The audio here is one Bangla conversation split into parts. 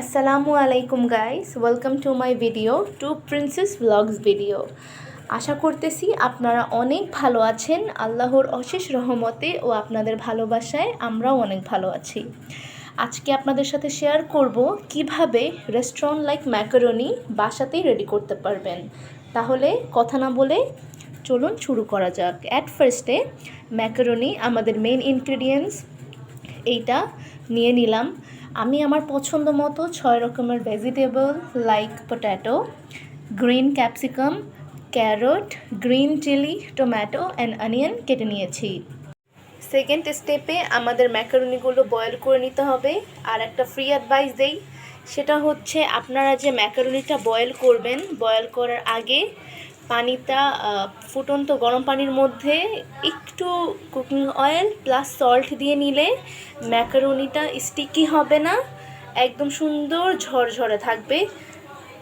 আসসালামু আলাইকুম guys, welcome to my video to Princess Vlogs video. আশা করতেছি আপনারা অনেক ভালো আছেন। আল্লাহর অশেষ রহমতে ও আপনাদের ভালোবাসায় আমরাও অনেক ভালো আছি। আজকে আপনাদের সাথে শেয়ার করব কিভাবে রেস্টুরেন্ট লাইক ম্যাকারনি বাসাতেই রেডি করতে পারবেন। তাহলে কথা না বলে চলুন শুরু করা যাক। অ্যাট ফার্স্টে ম্যাকারনি, আমাদের মেইন ইনগ্রিডিয়েন্টস এইটা নিয়ে নিলাম। আমি আমার পছন্দ মতো 6 রকমের vegetable like potato, green capsicum, carrot, green chilli, tomato and onion কেটে নিয়েছি। সেকেন্ড স্টেপে আমাদের ম্যাকারনিগুলো বয়েল করে নিতে হবে। আর একটা ফ্রি অ্যাডভাইস দেই, সেটা হচ্ছে আপনারা যে ম্যাকারনিটা বয়েল করবেন, বয়েল করার আগে পানিটা ফুটন্ত গরম পানির মধ্যে একটু কুকিং অয়েল প্লাস সল্ট দিয়ে নিলে ম্যাকারনিটা স্টিকি হবে না, একদম সুন্দর ঝরঝরে থাকবে।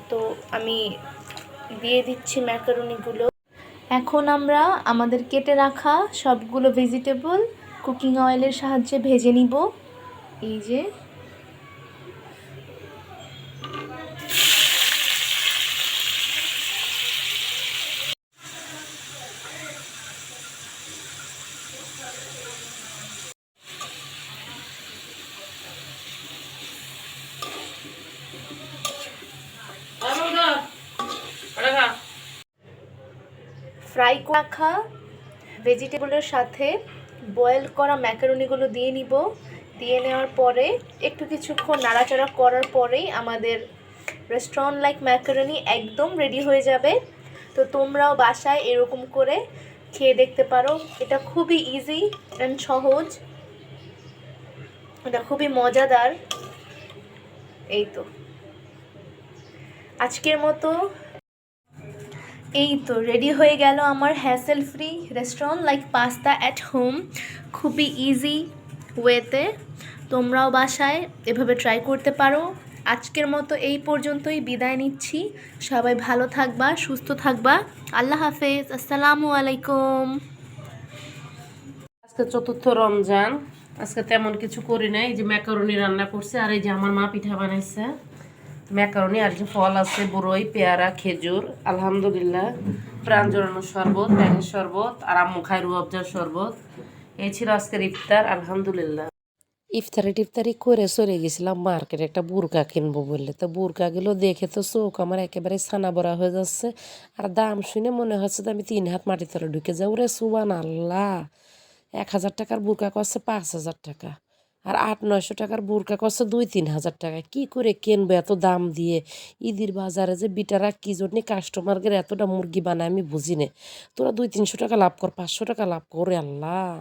তো আমি দিয়ে দিচ্ছি ম্যাকারনিগুলো। এখন আমরা আমাদের কেটে রাখা সবগুলো ভেজিটেবল কুকিং অয়েলের সাহায্যে ভেজে নিব। এই যে ফ্রাই রাখা ভেজিটেবলের সাথে বয়েল করা ম্যাকারনিগুলো দিয়ে নিব। দিয়ে নেওয়ার পরে একটু কিছুক্ষণ নাড়াচাড়া করার পরেই আমাদের রেস্টুরেন্ট লাইক ম্যাকারনি একদম রেডি হয়ে যাবে। তো তোমরাও বাসায় এরকম করে খেয়ে দেখতে পারো। এটা খুবই ইজি অ্যান্ড সহজ, এটা খুবই মজাদার। এই তো আজকের মতো রেডি হয়ে গেল আমার hassle free restaurant like pasta at home, খুবই ইজি ওয়েতে। তোমরাও বাসায় এভাবে ট্রাই করতে পারো। আজকের মতো এই পর্যন্তই বিদায় নিচ্ছি। সবাই ভালো থাকবা, সুস্থ থাকবা। আল্লাহ হাফেজ, আসসালামু আলাইকুম। আজকে চতুর্থ রমজান। আজকে তেমন কিছু করি নাই, এই যে ম্যাকারনি রান্না করছে, আর এই যে আমার মা পিঠা বানাইছে। ম্যাকারনি আর যে ফল আছে, বরই, পেয়ারা, খেজুর, আলহামদুলিল্লাহ। প্রাণ জড়ানো শরবত, ট্যাঙের শরবত, আর আম্মু খায় রুয়াবজার শরবত। এই ছিল আজকের ইফতার, আলহামদুলিল্লাহ। ইফতারি করে চলে গেছিলাম মার্কেটে একটা বুরকা কিনবো বললে। তো বুরকাগুলো দেখে তো চোখ আমার একেবারে ছানা বড়া হয়ে যাচ্ছে। আর দাম শুনে মনে হচ্ছে যে আমি 3 হাত মাটির তলে ঢুকে যাবো রে। সুবান আল্লাহ, 1,000 টাকার বুরকা করছে 5,000 টাকা, আর 800-900 টাকার বুরকা করছে 2-3 হাজার টাকা। কি করে কিনবো এত দাম দিয়ে? ঈদের বাজারে যে বিটারা কি জন্য কাস্টমারদের এতটা মুরগি বানায় আমি বুঝি না। তোরা 200-300 টাকা লাভ কর, 500 টাকা লাভ করে আল্লাহ।